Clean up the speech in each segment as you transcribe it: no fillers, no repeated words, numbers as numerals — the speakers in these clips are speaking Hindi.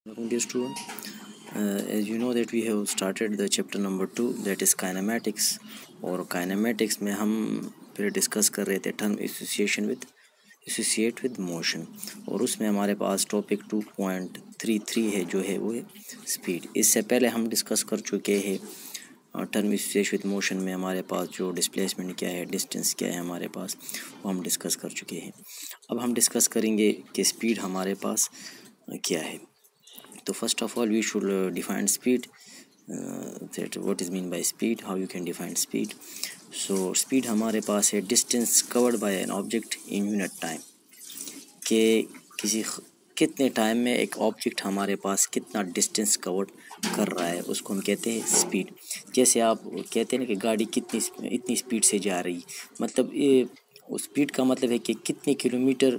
Welcome dear student. As you know that we have started the chapter number 2 that is kinematics और kinematics में हम फिर डिस्कस कर रहे थे टर्म एसोसिएट विद मोशन और उसमें हमारे पास टॉपिक 2.33 है जो है वो है स्पीड। इससे पहले हम डिस्कस कर चुके हैं टर्म एसोसिएट विद मोशन में हमारे पास जो डिस्प्लेसमेंट क्या है, डिस्टेंस क्या है हमारे पास, वो हम डिस्कस कर चुके हैं। अब हम डिस्कस करेंगे कि स्पीड हमारे पास क्या है। So first of all we should define speed, that what is mean by speed, how you can define speed. So speed हमारे पास है distance covered by an object in unit time, के कितने टाइम में एक ऑब्जेक्ट हमारे पास कितना डिस्टेंस कवर कर रहा है उसको हम कहते हैं स्पीड। जैसे आप कहते हैं ना कि गाड़ी इतनी स्पीड से जा रही, मतलब ये स्पीड का मतलब है कि कितने किलोमीटर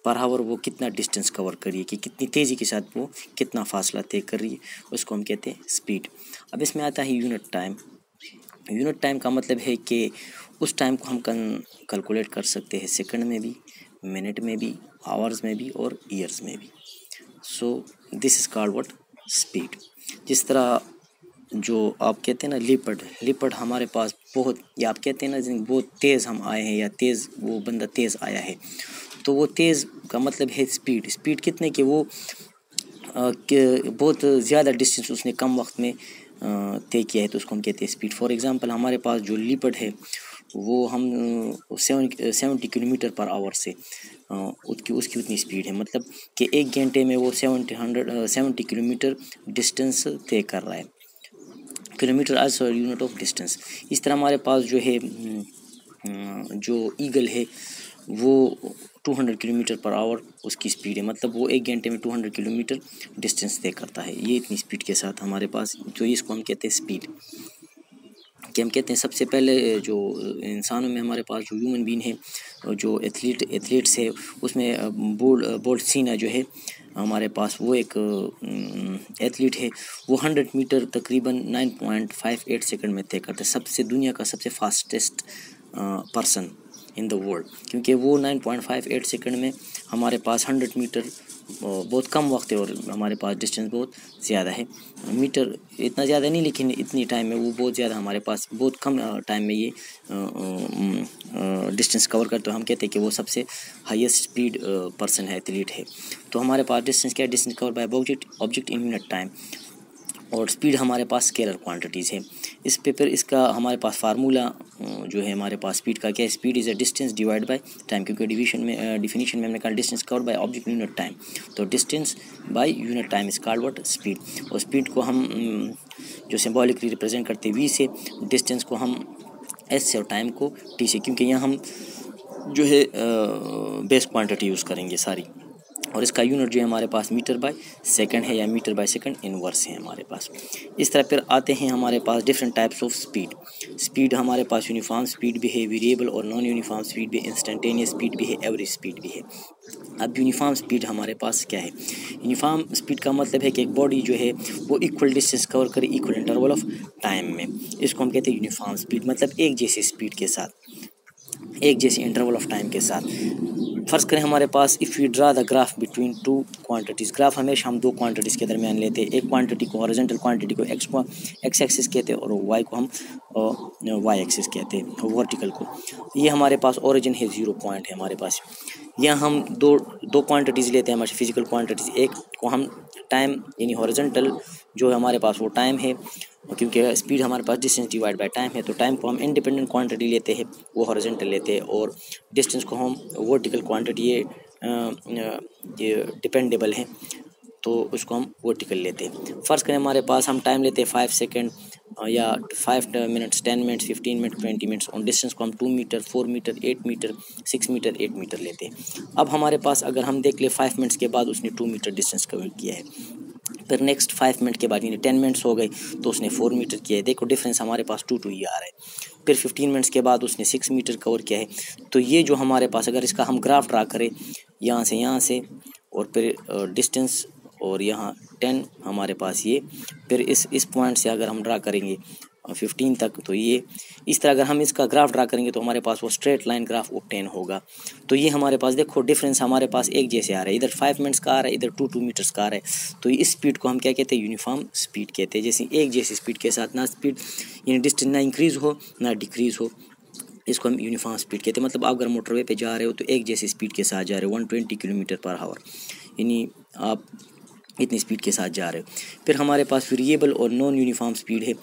पर आवर वो कितना डिस्टेंस कवर कर रही है, कि कितनी तेज़ी के साथ वो कितना फासला तय कर रही है, उसको हम कहते हैं स्पीड। अब इसमें आता है यूनिट टाइम। यूनिट टाइम का मतलब है कि उस टाइम को हम कैलकुलेट कर सकते हैं सेकंड में भी, मिनट में भी, आवर्स में भी और ईयर्स में भी। So this is called what, speed. जिस तरह जो आप कहते हैं ना लिपर्ड हमारे पास बहुत, या आप कहते हैं ना बहुत तेज़ हम आए हैं, या तेज़ वो बंदा तेज़ आया है, तो वो तेज़ का मतलब है स्पीड कितने कि वो बहुत ज़्यादा डिस्टेंस उसने कम वक्त में तय किया है, तो उसको हम कहते हैं स्पीड। फॉर एग्जांपल हमारे पास जो लिपर्ड है वो हम 70 किलोमीटर पर आवर से उसकी उतनी स्पीड है, मतलब कि एक घंटे में वो 70 किलोमीटर डिस्टेंस तय कर रहा है। Kilometre as unit of distance. इस तरह हमारे पास जो है जो ईगल है वो 200 किलोमीटर पर आवर उसकी स्पीड है, मतलब वो एक घंटे में 200 किलोमीटर डिस्टेंस तय करता है, ये इतनी स्पीड के साथ हमारे पास, तो इसको हम कहते हैं स्पीड। कि हम कहते हैं सबसे पहले जो इंसानों में हमारे पास जो ह्यूमन बीन है, जो एथलीट्स है, उसमें बोल्ट सीना जो है हमारे पास, वो एक एथलीट है, वो 100 मीटर तकरीबन 9.58 सेकंड में तय करता है, सबसे दुनिया का सबसे fastest person in the world, क्योंकि वो 9.58 सेकंड में हमारे पास 100 मीटर बहुत कम वक्त है और हमारे पास डिस्टेंस बहुत ज़्यादा है। मीटर इतना ज़्यादा नहीं, लेकिन इतनी टाइम में वो बहुत ज़्यादा हमारे पास बहुत कम टाइम में ये डिस्टेंस कवर करते, तो हम कहते हैं कि वो सबसे हाईएस्ट स्पीड पर्सन है, एथलीट है। तो हमारे पास डिस्टेंस क्या है, distance cover by object in unit time. और स्पीड हमारे पास स्केलर क्वांटिटीज़ है। इस पेपर इसका हमारे पास फार्मूला जो है हमारे पास स्पीड का क्या है, speed is a distance divide by time, क्योंकि डिफिनीशन में हमने कहा distance covered by object unit time, तो distance by unit time is called what, speed. और स्पीड को हम जो सिंबॉलिकली रिप्रेजेंट करते हैं वी से, डिस्टेंस को हम एस से और टाइम को टी से, क्योंकि यहाँ हम जो है बेस क्वांटिटी यूज़ करेंगे सारी। और इसका यूनिट जो है हमारे पास मीटर बाय सेकंड है, या मीटर बाय सेकंड इनवर्स है हमारे पास। इस तरह फिर आते हैं हमारे पास डिफरेंट टाइप्स ऑफ स्पीड हमारे पास यूनिफॉर्म स्पीड भी है, वेरिएबल और नॉन यूनिफॉर्म स्पीड भी, इंस्टेंटेनियस स्पीड भी है, एवरेज स्पीड भी है। अब यूनिफॉर्म स्पीड हमारे पास क्या है, यूनिफॉर्म स्पीड का मतलब है कि एक बॉडी जो है वो इक्वल डिस्टेंस कवर करे इक्वल इंटरवल ऑफ टाइम में, इसको हम कहते हैं यूनिफॉर्म स्पीड, मतलब एक जैसी स्पीड के साथ, एक जैसी इंटरवल ऑफ टाइम के साथ। फर्ज करें हमारे पास if you draw the graph between two quantities, graph हमेशा हम दो क्वांटिटीज़ के दरमियान लेते हैं, एक क्वांटिटी को हॉरिजॉन्टल क्वांटिटी को एक्स एक्सिस कहते हैं और वाई को हम वाई एक्सिस कहते हैं, वर्टिकल को। ये हमारे पास ओरिजिन है, 0 पॉइंट है हमारे पास। यहाँ हम दो क्वांटिटीज़ लेते हैं हमारे फिजिकल क्वांटिटीज़, एक को हम टाइम यानी हॉरिजॉन्टल जो है हमारे पास वो टाइम है, क्योंकि स्पीड हमारे पास डिस्टेंस डिवाइड बाय टाइम है, तो टाइम को हम इंडिपेंडेंट क्वांटिटी लेते हैं, वो हॉरिजॉन्टल लेते हैं, और डिस्टेंस को हम वर्टिकल क्वांटिटी, ये डिपेंडेबल है तो उसको हम वर्टिकल लेते हैं। फ़र्ज़ करें हमारे पास हम टाइम लेते हैं 5 सेकेंड या 5 मिनट्स, 10 मिनट्स, 15 मिनट, 20 मिनट्स, और डिस्टेंस को हम 2 metre, 4 metre, 8 metre, 6 metre, 8 metre लेते हैं। अब हमारे पास अगर हम देख ले 5 मिनट्स के बाद उसने 2 मीटर डिस्टेंस कवर किया है, फिर नेक्स्ट 5 मिनट के बाद यानी 10 मिनट्स हो गए तो उसने 4 मीटर किया है, देखो डिफरेंस हमारे पास 2 ही आ रहा है। फिर 15 मिनट्स के बाद उसने 6 मीटर कवर किया है, तो ये जो हमारे पास अगर इसका हम ग्राफ ड्रा करें यहाँ से और फिर डिस्टेंस और यहाँ 10 हमारे पास ये, फिर इस पॉइंट से अगर हम ड्रा करेंगे 15 तक। तो ये इस तरह अगर हम इसका ग्राफ ड्रा करेंगे तो हमारे पास वो स्ट्रेट लाइन ग्राफ ऑब्टेन होगा। तो ये हमारे पास देखो डिफरेंस हमारे पास एक जैसे आ रहा है, इधर 5 मिनट्स का आ रहा है, इधर 2 मीटर्स का आ रहा है। तो इस स्पीड को हम क्या कहते हैं, यूनिफॉर्म स्पीड कहते हैं। जैसे एक जैसी स्पीड के साथ ना स्पीड यानी डिस्टेंस ना इंक्रीज़ हो ना डिक्रीज़ हो, इसको हम यूनिफॉर्म स्पीड कहते हैं। मतलब आप अगर मोटरवे पे जा रहे हो तो एक जैसी स्पीड के साथ जा रहे हो, 120 किलोमीटर पर आवर, यानी आप इतनी स्पीड के साथ जा रहे हो। फिर हमारे पास वेरिएबल और नॉन यूनिफॉर्म स्पीड है।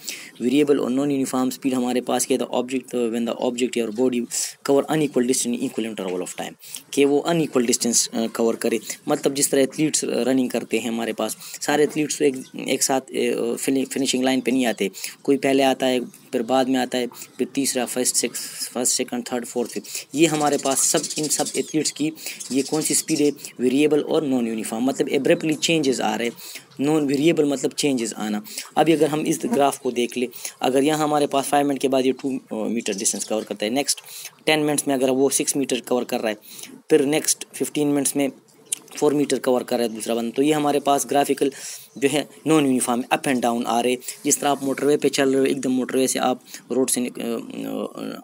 वेरिएबल और नॉन यूनिफॉर्म स्पीड हमारे पास क्या है, the object when the object और body cover unequal distance equal interval of time, कि वो अनइक्वल डिस्टेंस कवर करे। मतलब जिस तरह एथलीट्स रनिंग करते हैं, हमारे पास सारे एथलीट्स एक साथ फिनिशिंग लाइन पे नहीं आते, कोई पहले आता है फिर बाद में आता है, फिर तीसरा first second third fourth fifth. ये हमारे पास सब इन सब एथलीट्स की ये कौन सी स्पीड है, वेरिएबल और नॉन यूनिफॉर्म। मतलब एब्रप्टली चेंजेस आ रहे, नॉन वेरिएबल मतलब चेंजेस आना। अभी अगर हम इस ग्राफ को देख ले, अगर यहाँ हमारे पास 5 मिनट के बाद ये 2 मीटर डिस्टेंस कवर करता है, नेक्स्ट 10 मिनट्स में अगर वो 6 मीटर कवर कर रहा है, फिर नेक्स्ट 15 मिनट्स में 4 मीटर कवर कर रहा है दूसरा बंदा। तो ये हमारे पास ग्राफिकल जो है non uniform up and down आ रहे। जिस तरह आप मोटरवे पे चल रहे हो, एकदम मोटरवे से आप रोड से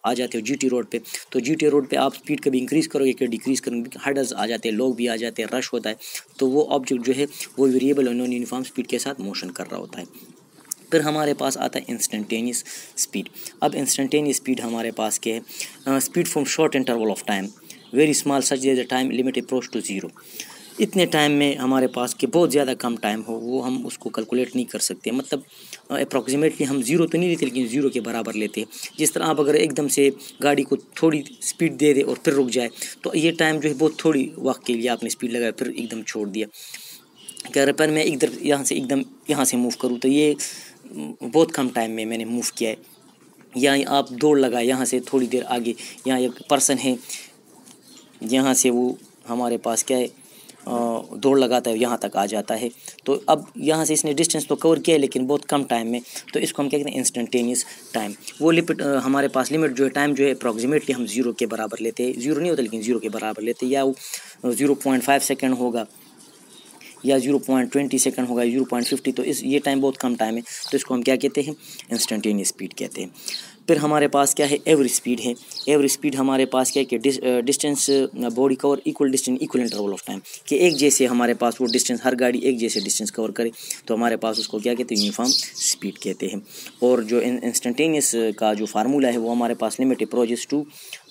आ जाते हो जीटी रोड पे, तो जीटी रोड पे आप स्पीड कभी इंक्रीज़ करोगे कि डिक्रीज़ करोगे, हर्डल्स आ जाते हैं, लोग भी आ जाते हैं, रश होता है। तो वो ऑब्जेक्ट जो है वो वेरिएबल और नॉन यूनिफॉर्म स्पीड के साथ मोशन कर रहा होता है। फिर हमारे पास आता है इंस्टेंटेनियस स्पीड। अब इंस्टेंटेनियस स्पीड हमारे पास क्या है, speed from short interval of time very small such that the time limit approach to zero. इतने टाइम में हमारे पास के बहुत ज़्यादा कम टाइम हो, वो हम उसको कैलकुलेट नहीं कर सकते। मतलब अप्रॉक्सीमेटली हम ज़ीरो तो नहीं लेते, लेकिन ज़ीरो के बराबर लेते हैं। जिस तरह आप अगर एकदम से गाड़ी को थोड़ी स्पीड दे दे और फिर रुक जाए, तो ये टाइम जो है बहुत थोड़ी वक्त के लिए आपने स्पीड लगाया फिर एकदम छोड़ दिया। कह रहे पर मैं इधर यहाँ से एकदम यहाँ से मूव करूँ तो ये बहुत कम टाइम में मैंने मूव किया है। या आप दौड़ लगाए यहाँ से थोड़ी देर आगे, यहाँ एक पर्सन है, यहाँ से वो हमारे पास क्या है दौड़ लगाता है, यहाँ तक आ जाता है। तो अब यहाँ से इसने डिस्टेंस तो कवर किया है लेकिन बहुत कम टाइम में, तो इसको हम क्या कहते हैं, इंस्टेंटेनियस टाइम। वो लिमिट हमारे पास लिमिट जो है टाइम जो है अप्रॉक्सीमेटली हम ज़ीरो के बराबर लेते हैं, ज़ीरो नहीं होता लेकिन ज़ीरो के बराबर लेते हैं। या वो 0.5 सेकेंड होगा या 0.20 सेकंड होगा, 0.50। तो इस ये टाइम बहुत कम टाइम है, तो इसको हम क्या कहते हैं, इंस्टेंटेनियस स्पीड कहते हैं। फिर हमारे पास क्या है, एवरेज स्पीड है। एवरेज स्पीड हमारे पास क्या है कि distance body cover equal distance equal interval of time, कि एक जैसे हमारे पास वो डिस्टेंस, हर गाड़ी एक जैसे डिस्टेंस कवर करे, तो हमारे पास उसको क्या कहते हैं, यूनिफॉर्म स्पीड कहते हैं। और जो इंस्टेंटेनियस का जो फार्मूला है वो हमारे पास limit approaches to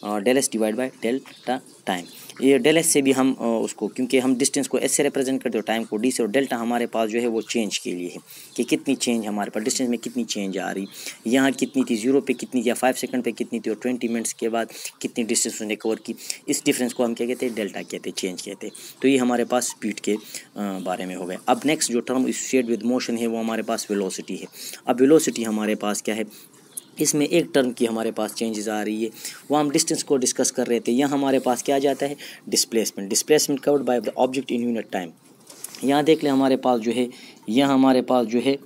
del S divide by delta time. ये डेल एस से भी हम उसको, क्योंकि हम डिस्टेंस को एस से रिप्रेजेंट करते हो, टाइम को डी से, और डेल्टा हमारे पास जो है वो चेंज के लिए है कि कितनी चेंज हमारे पास डिस्टेंस में कितनी चेंज आ रही, यहाँ कितनी थी ज़ीरो पे कितनी, या 5 सेकंड पे कितनी थी, और 20 मिनट्स के बाद कितनी डिस्टेंस उसने कवर की। इस डिफरेंस को हम क्या कहते हैं, डेल्टा कहते हैं, चेंज कहते हैं। तो ये हमारे पास स्पीड के बारे में हो गए। अब नेक्स्ट जो टर्म एसोसिएटेड विद मोशन है वो हमारे पास वेलोसिटी है। अब वेलोसिटी हमारे पास क्या है, इसमें एक टर्म की हमारे पास चेंजेस आ रही है, वो हम डिस्टेंस को डिस्कस कर रहे थे। यहाँ हमारे पास क्या आ जाता है, displacement. Displacement covered by the object in unit time. यहाँ देख लें हमारे पास जो है, यहाँ हमारे पास जो है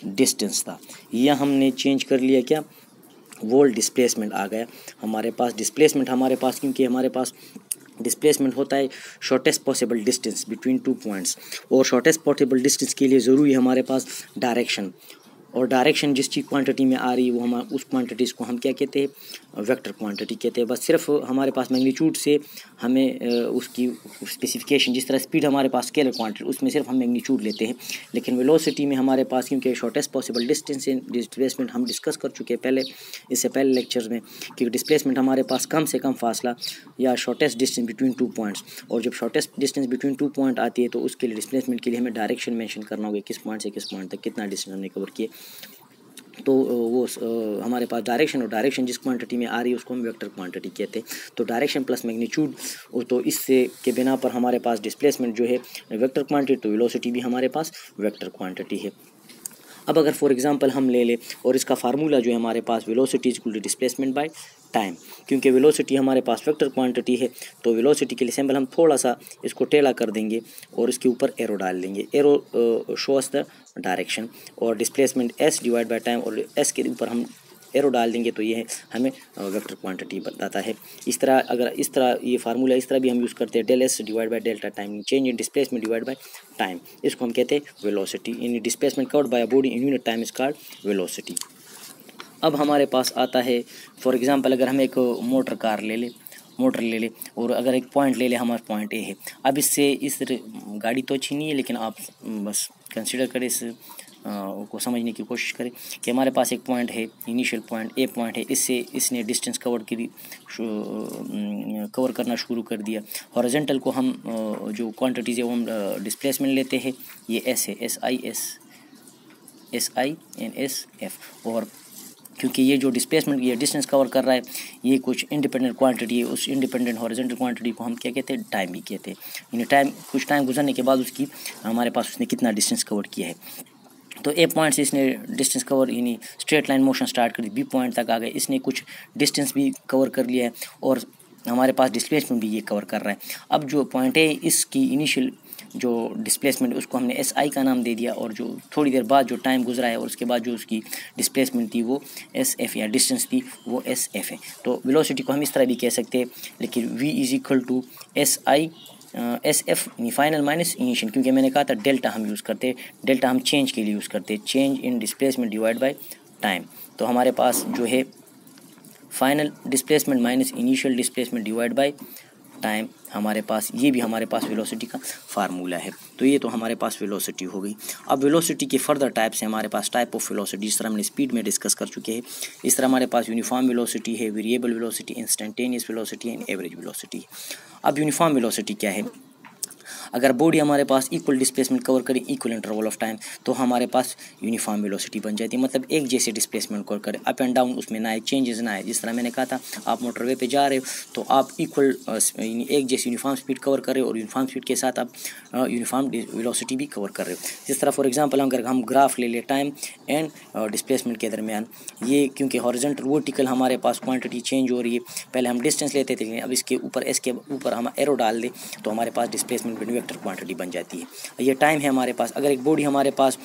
डिस्टेंस था, यहाँ हमने चेंज कर लिया क्या, वोल्ट डिस्प्लेसमेंट आ गया हमारे पास। डिस्प्लेसमेंट हमारे पास, क्योंकि हमारे पास डिस्प्लेसमेंट होता है shortest possible distance between 2 points, और शॉर्टेस्ट पॉसिबल डिस्टेंस के लिए ज़रूरी है हमारे पास डायरेक्शन। और डायरेक्शन जिस चीज़ क्वांटिटी में आ रही है वो हम उस क्वांटिटीज़ को हम क्या कहते हैं, वेक्टर क्वांटिटी कहते हैं। बस सिर्फ हमारे पास मैग्नीट्यूड से हमें उसकी स्पेसिफिकेशन, जिस तरह स्पीड हमारे पास स्केलर क्वांटिटी, उसमें सिर्फ हम मैग्नीट्यूड लेते हैं। लेकिन वेलोसिटी में हमारे पास, क्योंकि shortest possible distance in displacement हम डिस्कस कर चुके हैं पहले, इससे पहले लेक्चर्स में, कि डिस्प्लेसमेंट हमारे पास कम से कम फासला या शॉर्टेस्ट डिस्टेंस बिटवीन 2 पॉइंट्स, और जब शॉर्टेस्ट डिस्टेंस बिटवीन 2 पॉइंट आती है तो उसके लिए डिस्प्लेसमेंट के लिए हमें डायरेक्शन मेंशन करना होगा, किस पॉइंट से किस पॉइंट तक कितना डिस्टेंस हमने कवर किए। तो वो हमारे पास डायरेक्शन, और डायरेक्शन जिस क्वांटिटी में आ रही है उसको हम वेक्टर क्वांटिटी कहते हैं। तो डायरेक्शन प्लस मैग्नीट्यूड, तो इससे के बिना पर हमारे पास डिस्प्लेसमेंट जो है वेक्टर क्वांटिटी, तो वेलोसिटी भी हमारे पास वेक्टर क्वांटिटी है। अब अगर फॉर एग्जांपल हम ले लें, और इसका फार्मूला जो है हमारे पास, velocity is equal to displacement by time. क्योंकि वेलोसिटी हमारे पास वेक्टर क्वांटिटी है, तो वेलोसिटी के लिए सिंबल हम थोड़ा सा इसको टेढ़ा कर देंगे और इसके ऊपर एरो डाल देंगे। एरो शोस द डायरेक्शन, और displacement S divide by time, और एस के ऊपर हम एरो डाल देंगे, तो ये है हमें वेक्टर क्वांटिटी बताता है। इस तरह अगर इस तरह ये फार्मूला इस तरह भी हम यूज़ करते हैं, del S divide by delta time, change in displacement divide by time, इसको हम कहते हैं velocity. In displacement covered by a body in unit time is called velocity. अब हमारे पास आता है फॉर एग्ज़ाम्पल, अगर हम एक मोटर ले ले और अगर एक पॉइंट ले ले, हमारा पॉइंट ए है। अब इससे इस गाड़ी तो अच्छी नहीं है, लेकिन आप बस कंसिडर करें, इस को समझने की कोशिश करें कि हमारे पास एक पॉइंट है, इनिशियल पॉइंट ए पॉइंट है, इससे इसने डिस्टेंस कवर करना शुरू कर दिया। हॉरिजॉन्टल को हम जो क्वांटिटीज़ है वो हम डिस्प्लेसमेंट लेते हैं, ये एस है, SINSF। और क्योंकि ये जो डिस्प्लेसमेंट, ये डिस्टेंस कवर कर रहा है, ये कुछ इंडिपेंडेंट क्वांटिटी है, उस इंडिपेंडेंट हॉरिजॉन्टल क्वांटिटी को हम क्या कहते हैं, टाइम भी कहते हैं। यानी कुछ टाइम गुजरने के बाद उसकी हमारे पास उसने कितना डिस्टेंस कवर किया है। तो ए पॉइंट से इसने डिस्टेंस कवर, यानी स्ट्रेट लाइन मोशन स्टार्ट कर दी, बी पॉइंट तक आ गए, इसने कुछ डिस्टेंस भी कवर कर लिया है और हमारे पास डिस्प्लेसमेंट भी ये कवर कर रहा है। अब जो पॉइंट है, इसकी इनिशियल जो डिस्प्लेसमेंट उसको हमने SI का नाम दे दिया, और जो थोड़ी देर बाद जो टाइम गुजरा है और उसके बाद जो उसकी डिस्प्लेसमेंट थी वो SF या डिस्टेंस थी वो SF है। तो वेलोसिटी को हम इस तरह भी कह सकते हैं, लेकिन V = SF final minus initial, क्योंकि मैंने कहा था डेल्टा हम यूज़ करते हैं, डेल्टा हम चेंज के लिए यूज़ करते हैं, change in displacement divide by time. तो हमारे पास जो है final displacement minus initial displacement divide by time, हमारे पास ये भी हमारे पास वेलोसिटी का फार्मूला है। तो ये तो हमारे पास वेलोसिटी हो गई। अब वेलोसिटी के फर्दर टाइप्स हैं हमारे पास, टाइप ऑफ वेलोसिटी, जिस तरह हमने स्पीड में डिस्कस कर चुके हैं। इस तरह हमारे पास यूनिफॉर्म वेलोसिटी है, variable velocity, instantaneous velocity and average velocity. अब यूनिफॉर्म वेलोसिटी क्या है? अगर बॉडी हमारे पास इक्वल डिस्प्लेसमेंट कवर करे इक्वल इंटरवल ऑफ टाइम, तो हमारे पास यूनिफॉर्म वेलोसिटी बन जाती है। मतलब एक जैसे डिस्प्लेसमेंट कवर करे, अप एंड डाउन उसमें ना आए, चेंजेस ना आए। जिस तरह मैंने कहा था, आप मोटरवे पे जा रहे हो तो आप इक्वल एक जैसी यूनिफॉर्म स्पीड कवर कर रहे हो, और यूनिफॉर्म स्पीड के साथ आप यूनिफॉर्म वेलोसिटी भी कवर कर रहे हो। जिस तरह फॉर एग्जांपल अगर हम ग्राफ ले ले टाइम एंड डिस्प्लेसमेंट के दरमियान, ये क्योंकि हॉरिजॉन्टल वर्टिकल हमारे पास क्वांटिटी चेंज हो रही है, पहले हम डिस्टेंस लेते थे, लेकिन अब इसके ऊपर इसके ऊपर हम एरो डाल दें तो हमारे पास डिस्प्लेसमेंट वेक्टर क्वांटिटी बन जाती है। ये टाइम है हमारे पास। अगर एक बॉडी हमारे पास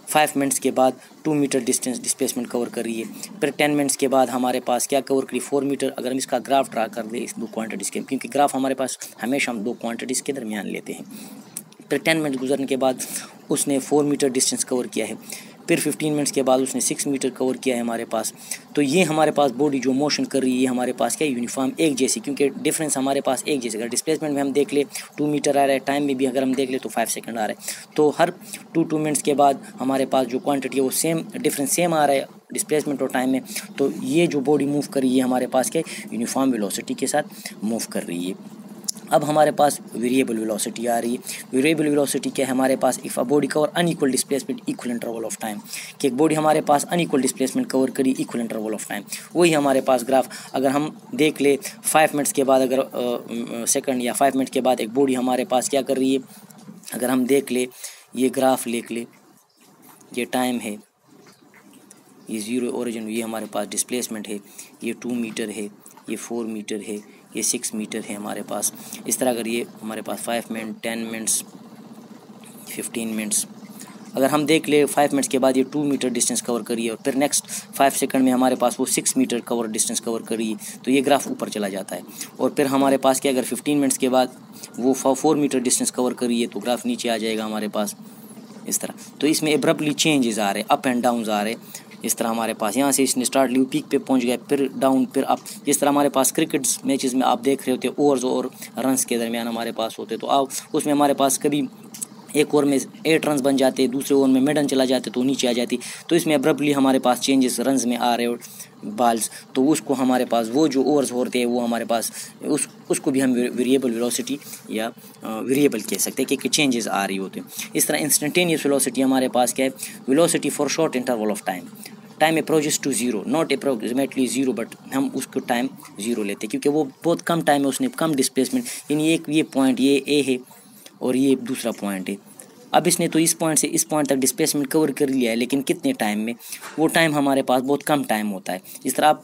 5 मिनट्स के बाद 2 मीटर डिस्प्लेसमेंट कवर कर रही है, फिर 10 मिनट्स के बाद हमारे पास क्या कवर करी, 4 मीटर। अगर हम इसका ग्राफ ड्रा कर दें इस दो क्वांटिटीज़ के, क्योंकि ग्राफ हमारे पास हमेशा हम दो क्वांटिटीज़ के दरमियान लेते हैं। फिर 10 मिनट गुजरने के बाद उसने 4 मीटर डिस्टेंस कवर किया है, फिर 15 मिनट्स के बाद उसने 6 मीटर कवर किया है हमारे पास। तो ये हमारे पास बॉडी जो मोशन कर रही है हमारे पास क्या यूनिफॉर्म एक जैसी, क्योंकि डिफरेंस हमारे पास एक जैसे। अगर डिस्प्लेसमेंट में हम देख ले 2 मीटर आ रहा है, टाइम में भी अगर हम देख ले तो 5 सेकंड आ रहा है, तो हर 2 मिनट्स के बाद हमारे पास जो क्वांटिटी है वो सेम, डिफरेंस सेम आ रहा है डिस्प्लेसमेंट और टाइम में। तो ये जो बॉडी मूव कर रही है हमारे पास क्या यूनिफॉर्म वेलोसिटी के साथ मूव कर रही है। अब हमारे पास वेरिएबल वेलोसिटी आ रही है। वेरिएबल वेलोसिटी क्या है हमारे पास, if a body cover unequal displacement equal interval of time, कि एक बॉडी हमारे पास अनइक्वल डिस्प्लेसमेंट कवर करी इक्वल इंटरवल ऑफ टाइम, वही हमारे पास ग्राफ। अगर हम देख ले 5 मिनट्स के बाद, अगर सेकंड या 5 मिनट के बाद एक बॉडी हमारे पास क्या कर रही है, अगर हम देख ले ये ग्राफ देख ले, ये टाइम है, ये 0 ओरिजिन, ये हमारे पास डिस्प्लेसमेंट है, ये 2 मीटर है, ये 4 मीटर है, ये 6 मीटर है हमारे पास। इस तरह अगर ये हमारे पास 5 मिनट, 10 मिनट्स, 15 मिनट्स, अगर हम देख ले 5 मिनट्स के बाद ये 2 मीटर डिस्टेंस कवर करिए, और फिर नेक्स्ट 5 सेकंड में हमारे पास वो 6 मीटर डिस्टेंस कवर करिए, तो ये ग्राफ ऊपर चला जाता है। और फिर हमारे पास क्या, अगर 15 मिनट्स के बाद वो 4 मीटर डिस्टेंस कवर करिए तो ग्राफ नीचे आ जाएगा हमारे पास इस तरह। तो इसमें एब्रप्टली चेंजेस आ रहे, अप एंड डाउन आ रहे इस तरह। हमारे पास यहाँ से इसने स्टार्ट ली, पीक पे पहुँच गया, फिर डाउन, फिर अप। जिस तरह हमारे पास क्रिकेट मैचेस में आप देख रहे होते ओवर्स और रन्स के दरमियान हमारे पास होते, तो आप उसमें हमारे पास कभी एक ओवर में 8 रन बन जाते, दूसरे ओवर में मिडन चला जाते तो नीचे आ जाती। तो इसमें एब्रप्टली हमारे पास चेंजेस रन्स में आ रहे हो बॉल्स, तो उसको हमारे पास वो जो ओवर्स होते हैं वो हमारे पास उसको भी हम वेरिएबल वेलोसिटी या वेरिएबल कह सकते हैं कि चेंजेस आ रही होते हैं। इस तरह इंस्टेंटेनियस वेलोसिटी हमारे पास क्या है, velocity for short interval of time, time approaches to zero, not approximately zero, but हम उसको टाइम जीरो लेते हैं क्योंकि वो बहुत कम टाइम है, उसने कम डिस्प्लेसमेंट, यानी एक ये पॉइंट ये ए है और ये दूसरा पॉइंट है। अब इसने तो इस पॉइंट से इस पॉइंट तक डिस्प्लेसमेंट कवर कर लिया है, लेकिन कितने टाइम में, वो टाइम हमारे पास बहुत कम टाइम होता है। जिस तरह आप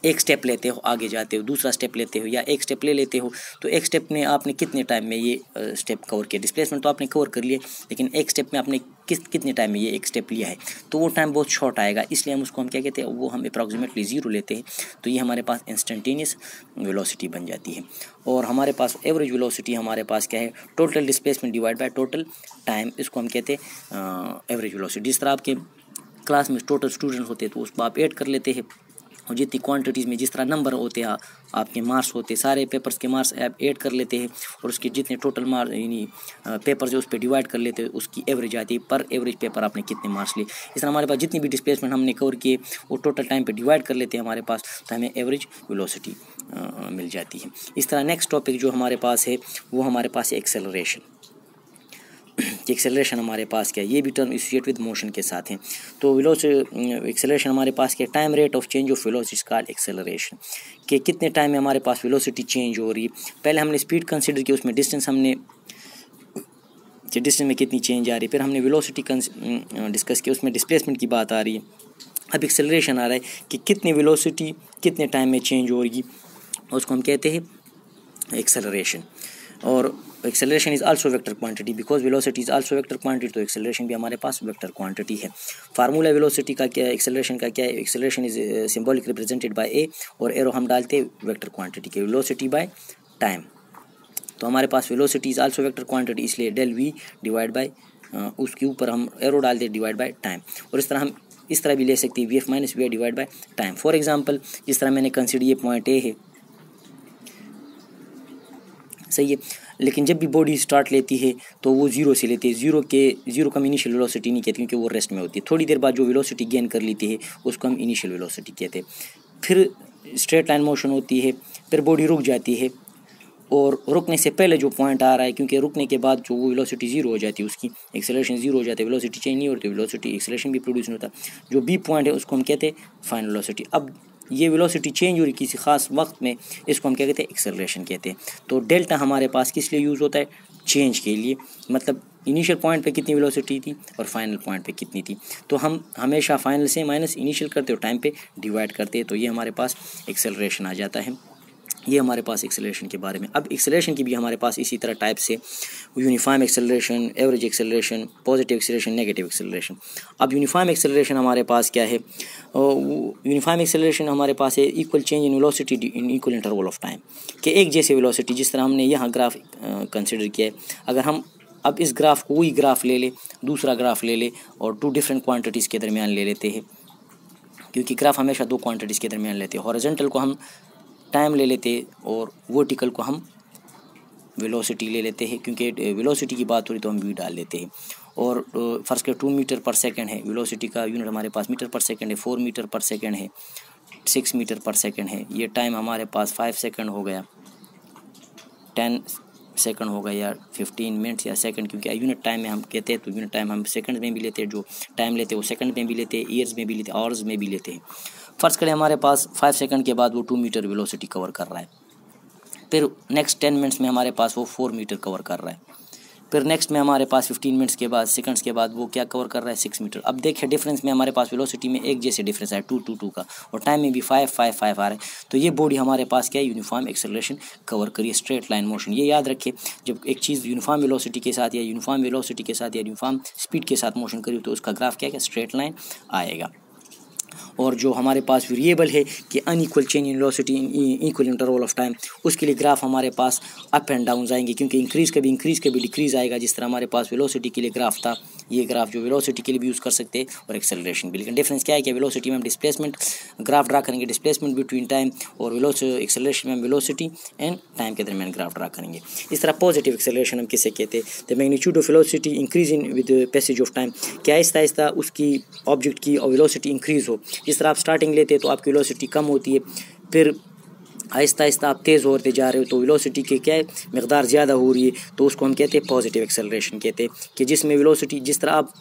एक स्टेप लेते हो, आगे जाते हो, दूसरा स्टेप लेते हो, या एक स्टेप ले लेते हो, तो एक स्टेप में आपने कितने टाइम में ये स्टेप कवर किया, डिस्प्लेसमेंट तो आपने कवर कर लिया, लेकिन एक स्टेप में आपने कितने टाइम में ये एक स्टेप लिया है, तो वो टाइम बहुत शॉर्ट आएगा, इसलिए हम उसको हम क्या कहते हैं, वो हम अप्रॉक्सीमेटली जीरो लेते हैं। तो ये हमारे पास इंस्टेंटेनियस वेलोसिटी बन जाती है। और हमारे पास एवरेज वेलोसिटी हमारे पास क्या है, total displacement divide by total time, इसको हम कहते हैं एवरेज वेलोसिटी। जिस तरह आपके क्लास में टोटल स्टूडेंट होते तो उसको आप ऐड कर लेते हैं, और जितनी क्वांटिटीज़ में जिस तरह नंबर होते हैं आपके मार्क्स होते, सारे पेपर्स के मार्क्स आप ऐड कर लेते हैं और उसके जितने टोटल मार्क्स यानी पेपर्स है उस पर डिवाइड कर लेते हैं, उसकी एवरेज आती है, पर एवरेज पेपर आपने कितने मार्क्स लिए। इस तरह हमारे पास जितनी भी डिस्प्लेसमेंट हमने कवर किए वो टोटल टाइम पे डिवाइड कर लेते हैं हमारे पास, तो हमें एवरेज वेलोसिटी मिल जाती है। इस तरह नेक्स्ट टॉपिक जो हमारे पास है वो हमारे पास है एक्सेलरेशन। एक्सेलरेशन हमारे पास क्या है, ये भी टर्म एसोसिएट विद मोशन के साथ हैं। तो एक्सेलरेशन हमारे पास क्या, time rate of change of velocity is called acceleration, कि कितने टाइम में हमारे पास वेलोसिटी चेंज हो रही है। पहले हमने स्पीड कंसिडर की, उसमें डिस्टेंस हमने डिस्टेंस में कितनी चेंज आ रही है, फिर हमने वेलोसिटी डिस्कस की, उसमें डिस्प्लेसमेंट की बात आ रही है। अब एक्सेलरेशन आ रहा है कि कितनी वेलोसिटी कितने टाइम में चेंज हो रही, उसको हम कहते हैं एक्सेलरेशन। और acceleration is also vector quantity, because velocity is also vector quantity, तो एक्सेलरेशन भी हमारे पास वेक्टर क्वांटिटी है। फार्मूला वेलोसिटी का क्या है, एक्सेलरेशन का क्या है, acceleration is symbolic represented by A, और एरो हम डालते हैं वेक्टर क्वांटिटी के, वेलोसिटी बाय टाइम। तो हमारे पास velocity is also vector quantity, इसलिए डेल वी डिवाइड बाय उसके ऊपर हम एरो डाल दें डिवाइड बाय टाइम। और इस तरह हम इस तरह भी ले सकते हैं V F minus V I divide by time. For example जिस तरह मैंने कंसिडर ये पॉइंट ए है, सही है, लेकिन जब भी बॉडी स्टार्ट लेती है तो वो जीरो से लेती है, जीरो को हम इनिशियल वेलोसिटी नहीं कहते क्योंकि वो रेस्ट में होती है। थोड़ी देर बाद जो वेलोसिटी गेन कर लेती है उसको हम इनिशियल वेलोसिटी कहते हैं। फिर स्ट्रेट लाइन मोशन होती है, फिर बॉडी रुक जाती है, और रुकने से पहले जो पॉइंट आ रहा है, क्योंकि रुकने के बाद जो वो वेलोसिटी जीरो हो जाती है, उसकी एक्सेलरेशन जीरो हो जाती है, वेलोसिटी चेंज नहीं होती, वेलोसिटी एक्सेलरेशन भी प्रोड्यूस नहीं होता। जो बी पॉइंट है उसको हम कहते हैं फाइनल वेलोसिटी। अब ये वेलोसिटी चेंज हो रही किसी खास वक्त में, इसको हम क्या कहते हैं, एक्सेलरेशन कहते हैं। तो डेल्टा हमारे पास किस लिए यूज़ होता है, चेंज के लिए, मतलब इनिशियल पॉइंट पे कितनी वेलोसिटी थी और फाइनल पॉइंट पे कितनी थी। तो हम हमेशा फाइनल से माइनस इनिशियल करते हो, टाइम पे डिवाइड करते हैं, तो ये हमारे पास एक्सेलरेशन आ जाता है। ये हमारे पास एक्सेलरेशन के बारे में। अब एक्सेलरेशन की भी हमारे पास इसी तरह टाइप से uniform acceleration, average acceleration, positive acceleration, negative acceleration. अब यूनिफॉर्म एक्सेलरेशन हमारे पास क्या है, यूनिफॉर्म एक्सेलरेशन हमारे पास है equal change in velocity in equal interval of time, कि एक जैसे वेलोसिटी जिस तरह हमने यहाँ ग्राफ कंसिडर किया है, अगर हम अब इस ग्राफ को वही ग्राफ ले ले, दूसरा ग्राफ ले ले और टू डिफरेंट क्वान्टिटीज़ के दरमियान ले लेते हैं, क्योंकि ग्राफ हमेशा दो क्वान्टिटीज़ के दरमियान लेते हैं। हॉरिजॉन्टल को हम टाइम ले लेते और वर्टिकल को हम वेलोसिटी ले लेते हैं, क्योंकि वेलोसिटी की बात हो रही तो हम वी डाल लेते हैं। और फर्स्ट के 2 मीटर पर सेकंड है, वेलोसिटी का यूनिट हमारे पास मीटर पर सेकंड है, 4 मीटर पर सेकंड है, 6 मीटर पर सेकंड है। ये टाइम हमारे पास 5 सेकंड हो गया, 10 सेकंड हो गया, या 15 मिनट्स या सेकंड, क्योंकि यूनिट टाइम में हम कहते हैं, तो यूनिट टाइम हम सेकंड में भी लेते हैं, जो टाइम लेते हैं वो सेकंड में भी लेते हैं, ईयर्स में भी लेते हैं, आवर्स में भी लेते हैं। फर्स्ट करें हमारे पास 5 सेकंड के बाद वो 2 मीटर वेलोसिटी कवर कर रहा है, फिर नेक्स्ट 10 मिनट्स में हमारे पास वो 4 मीटर कवर कर रहा है, फिर नेक्स्ट में हमारे पास 15 मिनट्स के बाद सेकंड्स के बाद वो क्या कवर कर रहा है, 6 मीटर। अब देखिए डिफरेंस में हमारे पास वेलोसिटी में एक जैसे डिफरेंस है 2 का, और टाइम में भी 5 आ रहा है। तो ये बॉडी हमारे पास क्या है, यूनिफॉर्म एक्सेलरेशन कवर करिए, स्ट्रेट लाइन मोशन। ये याद रखिए, जब एक चीज़ यूनिफॉर्म वेलोसिटी के साथ या यूनिफॉर्म वेलोसिटी के साथ या यूनिफॉर्म स्पीड के साथ मोशन करिए तो उसका ग्राफ क्या है, स्ट्रेट लाइन आएगा। और जो हमारे पास वेरिएबल है कि unequal change in velocity in equal interval of time, उसके लिए ग्राफ हमारे पास अप एंड डाउन आएंगे, क्योंकि इंक्रीज़ कभी डिक्रीज़ आएगा। जिस तरह हमारे पास वेलोसिटी के लिए ग्राफ था, ये ग्राफ जो वेलोसिटी के लिए भी यूज़ कर सकते हैं और एक्सेलरेशन भी। लेकिन डिफरेंस क्या है कि वेलोसिटी में हम डिस्प्लेसमेंट ग्राफ ड्रा करेंगे, डिस्प्लेसमेंट बिटवीन टाइम, और एक्सेलरेशन में हम वेलोसिटी एंड टाइम के दरमियान ग्राफ ड्रा करेंगे। इस तरह पॉजिटिव एक्सेलरेशन हम किसे कहते हैं, the magnitude of velocity increase in with passage of time, क्या आहिस्ता आहिस्ता उसकी ऑब्जेक्ट की और वेलोसिटी इंक्रीज़ हो। जिस तरह आप स्टार्टिंग लेते हैं तो आपकी वेलोसिटी कम होती है, फिर आहिस्ता आहिस्ता आप तेज़ होते जा रहे हो तो वेलोसिटी के क्या है, मकदार ज़्यादा हो रही है, तो उसको हम कहते हैं पॉजिटिव एक्सेलरेशन कहते हैं, कि जिसमें वेलोसिटी जिस तरह आप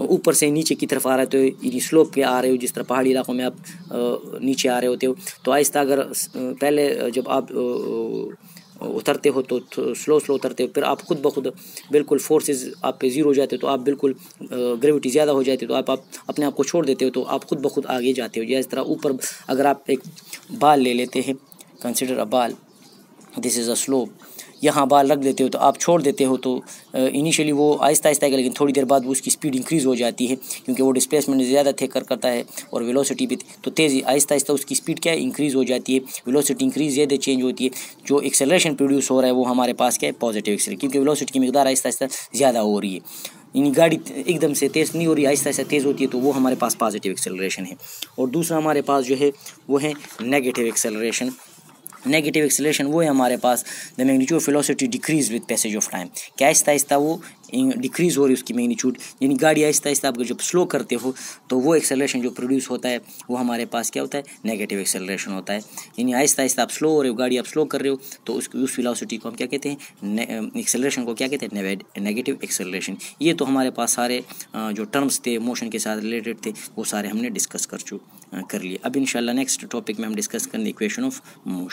ऊपर से नीचे की तरफ आ रहे हो तो स्लोप पे आ रहे हो, जिस तरह पहाड़ी इलाकों में आप नीचे आ रहे होते हो, तो आहिस्ता अगर पहले जब आप उतरते हो तो स्लो उतरते हो, फिर आप खुद ब खुद बिल्कुल फोर्सेस आप पे ज़ीरो हो जाते हो, तो आप बिल्कुल ग्रेविटी ज़्यादा हो जाती है, तो आप अपने आप को छोड़ देते हो, तो आप खुद ब खुद आगे जाते हो। इस तरह ऊपर अगर आप एक बाल ले लेते हैं, कंसिडर अ बाल, दिस इज़ अ स्लोप, यहाँ बाल रख देते हो तो आप छोड़ देते हो, तो इनिशियली वो आहिस्ता आहिस्ता है, लेकिन थोड़ी देर बाद वो उसकी स्पीड इंक्रीज़ हो जाती है, क्योंकि वो डिस्प्लेसमेंट ज़्यादा थे करता है और वेलोसिटी भी, तो तेज़ी आहिस्ता आहिस्ता उसकी स्पीड क्या है, इंक्रीज़ हो जाती है, वेलोसिटी इंक्रीज़ ज़्यादा चेंज होती है। जो एक्सेलरेशन प्रोड्यूस हो रहा है वो हमारे पास क्या है, पॉजिटिव एक्सेलरेशन, क्योंकि वेलोसिटी की मकदार आहिस्ता आहिस्ता ज़्यादा हो रही है। यानी गाड़ी एकदम से तेज़ नहीं हो रही, आहिस्ता आहिस्ता तेज़ होती है, तो वो हमारे पास पॉजिटिव एक्सेलरेशन है। और दूसरा हमारे पास जो है वो है नेगेटिव एक्सेलरेशन। नेगेटिव एक्सेलरेशन वो है हमारे पास the magnitude of velocity decrease with passage of time, कि आहिस्ता आहिस्ता वो डिक्रीज़ हो रही है उसकी मैग्नीट्यूड, यानी गाड़ी आहिस्ता आहिस्ता आप जब स्लो करते हो तो वो एक्सेलरेशन जो प्रोड्यूस होता है वो हमारे पास क्या होता है, नेगेटिव एक्सेलरेशन होता है। यानी आहिस्ता आहिस्ता आप स्लो हो रहे हो, गाड़ी आप स्लो कर रहे हो, तो उस वेलोसिटी को हम क्या कहते हैं, एक्सेलरेशन को क्या कहते हैं, नेगेटिव एक्सेलरेशन। ये तो हमारे पास सारे जो टर्म्स थे मोशन के साथ रिलेटेड थे वो सारे हमने डिस्कस कर लिए। अब इंशाल्लाह नेक्स्ट टॉपिक में हम डिस्कस करेंगे इक्वेशन ऑफ मोशन।